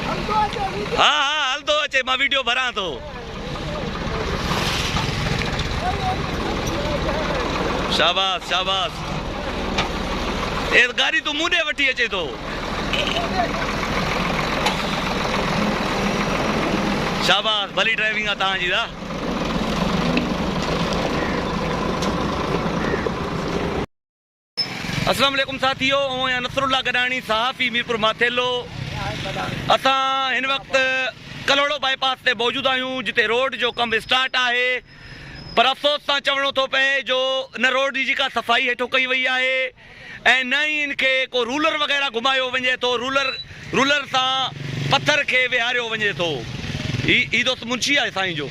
हाँ हाँ हल तो अचे मां वीडियो भरां तो। शाबाश शाबाश। ए गाड़ी तू मुंडे वठी अचे तो। शाबाश भली ड्राइविंग आहे तव्हांजी दा। अस्सलाम वालेकुम साथियों, ऐं नसरुल्ला गडानी सहाफ़ी मीरपुर माथेलो। असां हिन वक़्तु कलोड़ो बाईपास ते मौजूद आहियूं जिते रोड जो कमु स्टार्ट आहे, पर अफ़सोस सां चवणो थो पए जो इन रोड जी जेका सफ़ाई हेठो कई वई आहे ऐं न ई इनखे को रूलर वग़ैरह घुमायो वञे थो। रूलर सां पथर खे विहारियो वञे थो। ही दोस्त मुंशी आहे साईं जो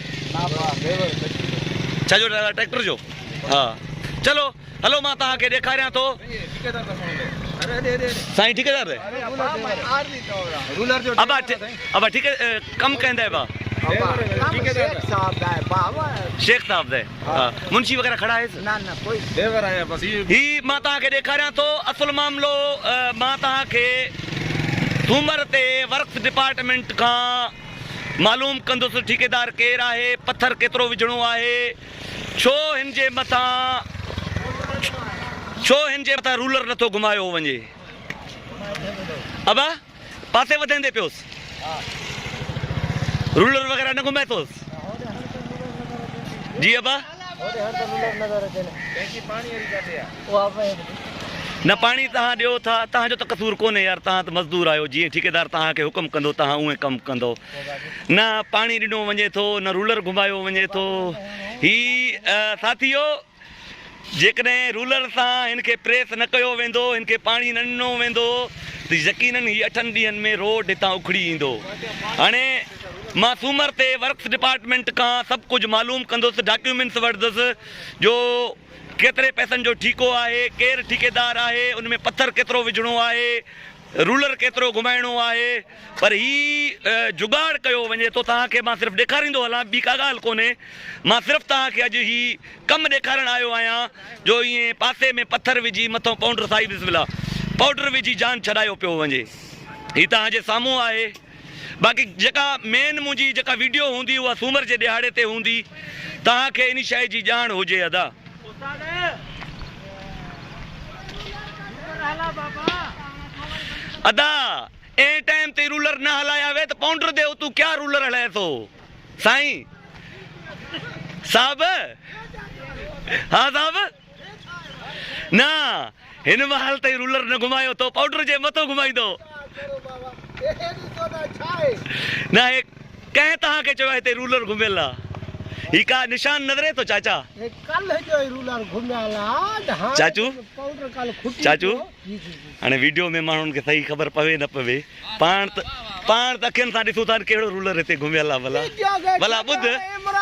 छा जो ट्रैक्टर जो। हा चलो हलो मां तव्हांखे ॾेखारियां थो। साईं ठेकेदार अबा ठीक है कम कहंदा है बा शेख साहब दे। मुंशी वगैरह खड़ा है ना ना कोई देवर आया बस ही मां तव्हांखे ॾेखारियां थो। असुल मामलो मां तव्हांखे सूमर ते वर्क्स डिपार्टमेंट खां मालूम कंदुसि ठेकेदार केरु आहे, पत्थर केतिरो विझणो आहे, छो हिन जे मथां रूलर नथो घुमायो वञे। अबा पासे वधंदे पियोसि रूलर वग़ैरह न घुमाए थोसि जी। अबा न पाणी तव्हां ॾियो था, तव्हांजो त कसूर कोन्हे यार, तव्हां त मज़दूर आहियो। जीअं ठेकेदार तव्हांखे हुकुम कंदो तव्हां उहे कमु कंदो। न पाणी ॾिनो वञे थो, न रूलर घुमायो वञे थो। ही साथियो जेकॾहिं रूलर सां हिनखे प्रेस न कयो वेंदो, हिनखे पाणी न ॾिनो वेंदो त यकीनन ही 8 ॾींहंनि में रोड हितां उखड़ी ईंदो। हाणे मां सूमर ते वर्क्स डिपार्टमेंट खां सभु कुझु मालूम कंदुसि, डॉक्यूमेंट्स वठंदुसि जो केतिरे पैसनि जो ठीको आहे, केरु ठेकेदार आहे, उन में पथर केतिरो विझणो आहे, रूलर केतिरो घुमाइणो आहे। पर ही जुगाड़ कयो वञे थो। तव्हांखे मां सिर्फ़ु ॾेखारींदो हलां, ॿी का ॻाल्हि कोन्हे। मां सिर्फ़ु तव्हांखे अॼु ही कमु ॾेखारणु आयो आहियां जो ईअं पासे में पथर विझी मथां पाउडर साई बिस्मिल्लाह पाउडर विझी जान छॾायो पियो वञे। ही तव्हांजे साम्हूं आहे। बाक़ी जेका मेन मुंहिंजी जेका वीडियो हूंदी उहा सूमर जे ॾिहाड़े ते हूंदी। तव्हांखे इन शइ जी ॼाण हुजे। अदा ए टाइम ते रूलर न हलाया वे तो पाउंडर दे तू क्या रूलर हलाए थो साईं साहब। हाँ साहब न हिन महल ताईं रूलर न घुमायो तो पाउडर जे मथो घुमाई दो न। हे कंहिं तव्हांखे चयो हिते रूलर घुमियल आहे? ही का निशान नजरे तो चाचा कल जो रूलर घुमियल चाचू चाचू। हाणे वीडियो में माण्हुनि खे सही ख़बर पवे न पवे, पाण त अखियुनि सां ॾिसूं था कहिड़ो रूलर हिते घुमियल आहे। भला ॿुध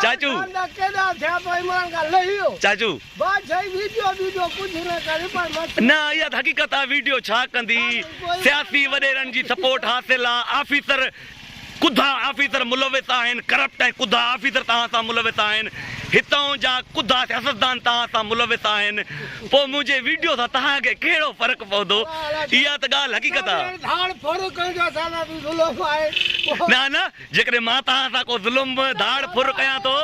चाचू चाचू न इहा हक़ीक़त आहे। वीडियो छा कंदी, सियासी वॾेरनि जी सपोर्ट हासिल आहे। ऑफिसर कुधा ऑफिसर मुलविस आहिनि, करप्ट ऐं कुधा ऑफिसर तव्हां सां मुलविस आहिनि, हितां जा कुधा सियासतदान तव्हां सां मुलविस आहिनि। पोइ मुंहिंजे वीडियो सां तव्हांखे कहिड़ो फ़र्क़ु पवंदो? इहा त ॻाल्हि हक़ीक़त आहे। न न जेकॾहिं मां तव्हां सां को ज़ुल्म धाड़ फुर कयां थो,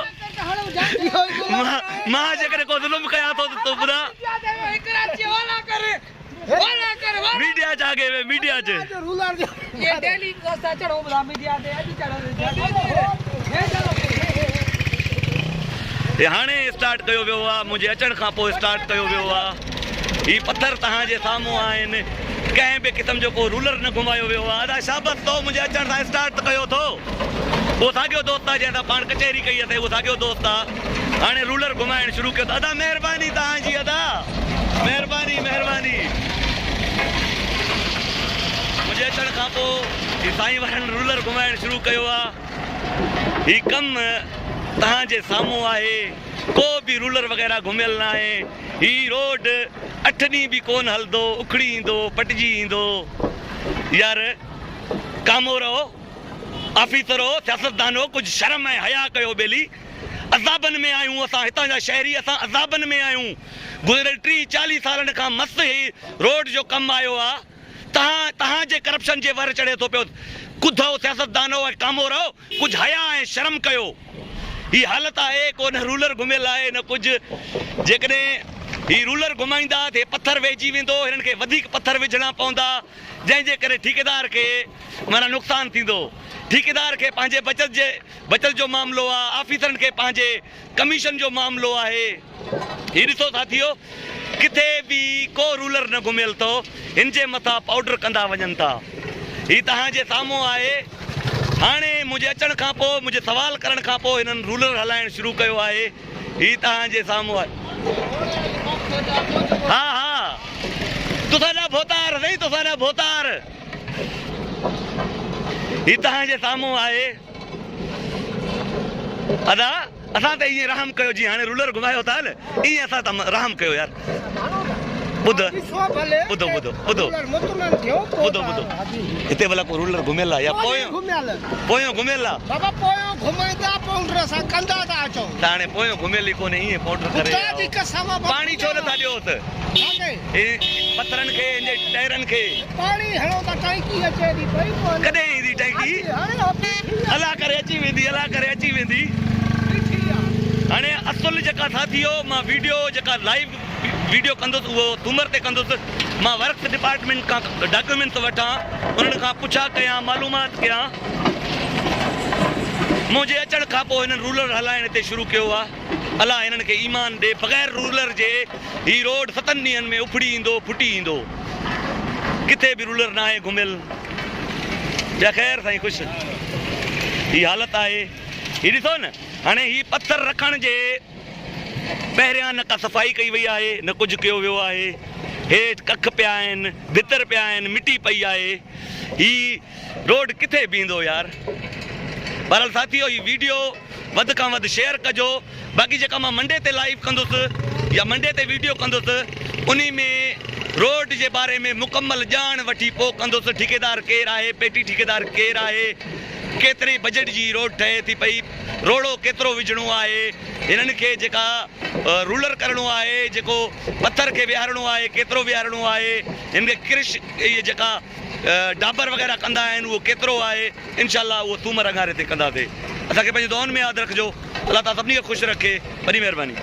मां जेकॾहिं को ज़ुल्म कयां थो त ॿुधा मीडिया जागे वे मीडिया जे ये डेली कोसा चढ़ो बला मीडिया दे अॼु चढ़ो ये हाणे स्टार्ट कयो वियो आहे। मुंहिंजे अचण खां पोइ स्टार्ट कयो वियो आहे। ही पत्थर तव्हांजे साम्हूं आहिनि, कंहिं बि क़िस्म जो को रूलर न घुमायो वियो आहे। अदा शाबत तो मुंहिंजे अचण सां स्टार्ट कयो थो। उहो साॻियो दोस्त आहे जंहिंसां पाण कचहरी कई अथई, उहो साॻियो दोस्त आहे। हाणे रूलर घुमाइण शुरू कयो अदा। महिरबानी तव्हांजी अदा, महिरबानी महिरबानी। मुंहिंजे अचण खां पोइ साईं वारनि रूलर घुमाइण शुरू कयो आहे। ही कमु तव्हांजे साम्हूं आहे, को बि रूलर वग़ैरह घुमियल न आहे। ही रोड 8 ॾींहं बि कोन हलंदो, उखड़ी ईंदो, पटिजी ईंदो। यार कामोरो ऑफिसरो सियासतदानो कुझु शर्म ऐं हया कयो बेली। अज़ाबनि में आहियूं असां, हितां जा शहरी असां अज़ाबनि में आहियूं। गुज़िरियल 30-40 सालनि खां मस्तु ही रोड जो कमु आयो आहे। तहां जे करप्शन जे वर चढ़े थो पियो। कुधो सियासतदानो ऐं कामो रहो, कुझु हया ऐं शर्म कयो। ही हालत आहे, को न रूलर घुमियल आहे न कुझु। जेकॾहिं ही रूलर घुमाईंदा त पथर वेझी वेंदो, हिननि खे वधीक पथर विझणा पवंदा, जंहिंजे करे ठेकेदार खे माना नुक़सानु थींदो। ठेकेदार खे पंहिंजे बचत जो मामिलो आहे, ऑफिसरनि खे पंहिंजे कमीशन जो मामिलो आहे। हीउ ॾिसो साथियो, किथे बि को रूलर न घुमियल थो, हिन जे मथां पाउडर कंदा वञनि था। हीउ तव्हांजे साम्हूं आहे। हाणे मुंहिंजे अचण खां पोइ, मुंहिंजे सवाल करण खां पोइ हिननि रूलर हलाइणु शुरू कयो आहे। हीउ तव्हांजे साम्हूं आहे। हा हा, तुसांजा भोतार साईं, तुसांजा भोतार। हीउ तव्हांजे साम्हूं आहे। अदा असां त ईअं रहम कयो, जीअं हाणे रूलर घुमायो था न, ईअं असां त रहम कयो यार। ॿुधो ॿुधो ॿुधो ॿुधो ॿुधो ॿुधो, हिते भला को रूलर घुमियल आहे या पोयों घुमियल आहे? बाबा पोयों घुमाईंदा पाउडर सां कंदा था अचो। त हाणे पोयों घुमियल ई कोन्हे, ईअं पाउडर करे पाणी छो नथा ॾियो त पथरनि खे, हिनजे टायरनि खे पाणी हणो त टंकी अचे थी पई। कॾहिं ईंदी टंकी? अला करे अची वेंदी, अला करे अची वेंदी। हाणे असुल जेका साथियो, मां वीडियो जेका लाइव वीडियो कंदुसि उहो सूमर ते कंदुसि। मां वर्क्स डिपार्टमेंट खां डॉक्यूमेंट्स वठां, उन्हनि खां पुछा कयां, मालूमात कयां। मुंहिंजे अचण खां पोइ हिननि रूलर हलाइण हिते शुरू कयो आहे। अला हिननि खे ईमान ॾे, बग़ैर रूलर जे ही रोड 7 ॾींहंनि में उफड़ी ईंदो, फुटी ईंदो। किथे बि रूलर न आहे घुमियल। या ख़ैर साईं ख़ुशि, ही हालत आहे। हीउ ॾिसो न, हाणे ही पथर रखण जे पहिरियां न का सफ़ाई कई वई आहे, न कुझु कयो वियो आहे। हेठि कख पिया आहिनि, भितर पिया आहिनि, मिटी पई आहे। ही रोड किथे बीहंदो यार? बहरहाल साथियो, ही वीडियो वधि खां वधि शेयर कजो। बाक़ी जेका मां मंडे ते लाइव कंदुसि या मंडे ते वीडियो कंदुसि, उन में रोड जे बारे में मुकमल ॼाण वठी पोइ कंदुसि। ठेकेदार केरु आहे, पेटी ठेकेदार केरु आहे, केतिरे बजट जी रोड ठहे थी पई, रोड़ो केतिरो विझणो आहे, हिननि खे जेका रूलर करिणो आहे, जेको पथर खे विहारणो आहे, केतिरो विहारणो आहे, हिन खे कृष इहे जेका डाबर वग़ैरह कंदा आहिनि उहो केतिरो आहे। इनशाला उहो सूमर अंगारे ते कंदासीं। असांखे पंहिंजे दुआउनि में यादि रखिजो। अलाह ताला सभिनी खे ख़ुशि रखे। वॾी महिरबानी।